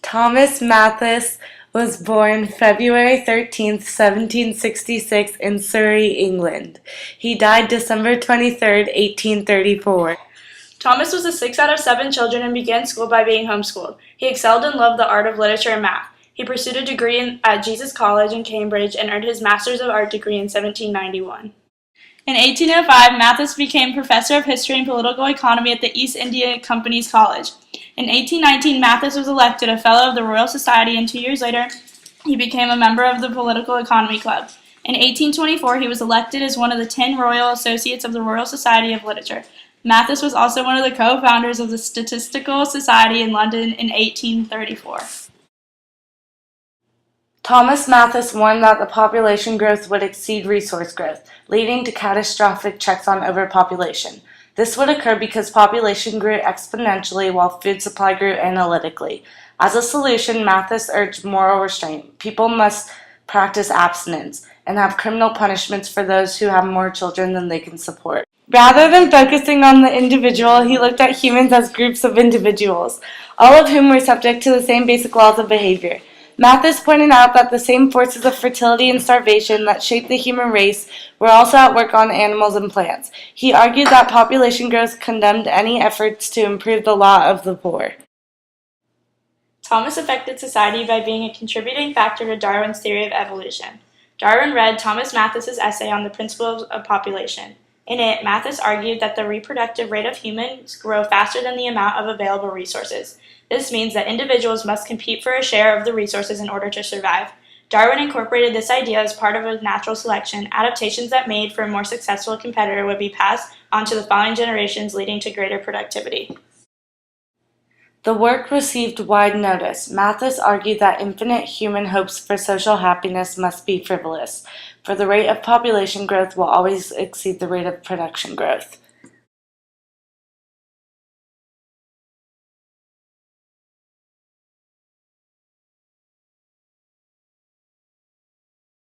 Thomas Malthus was born February 13th, 1766 in Surrey, England. He died December 23rd, 1834. Thomas was the sixth out of seven children and began school by being homeschooled. He excelled and loved the art of literature and math. He pursued a degree at Jesus College in Cambridge and earned his Master's of Art degree in 1791. In 1805, Malthus became professor of history and political economy at the East India Company's College. In 1819, Malthus was elected a Fellow of the Royal Society, and 2 years later, he became a member of the Political Economy Club. In 1824, he was elected as one of the 10 Royal Associates of the Royal Society of Literature. Malthus was also one of the co-founders of the Statistical Society in London in 1834. Thomas Malthus warned that the population growth would exceed resource growth, leading to catastrophic checks on overpopulation. This would occur because population grew exponentially while food supply grew analytically. As a solution, Malthus urged moral restraint. People must practice abstinence and have criminal punishments for those who have more children than they can support. Rather than focusing on the individual, he looked at humans as groups of individuals, all of whom were subject to the same basic laws of behavior. Malthus pointed out that the same forces of fertility and starvation that shaped the human race were also at work on animals and plants. He argued that population growth condemned any efforts to improve the lot of the poor. Thomas affected society by being a contributing factor to Darwin's theory of evolution. Darwin read Thomas Malthus's essay on the principles of population. In it, Malthus argued that the reproductive rate of humans grow faster than the amount of available resources. This means that individuals must compete for a share of the resources in order to survive. Darwin incorporated this idea as part of a natural selection. Adaptations that made for a more successful competitor would be passed on to the following generations, leading to greater productivity. The work received wide notice. Malthus argued that infinite human hopes for social happiness must be frivolous, for the rate of population growth will always exceed the rate of production growth.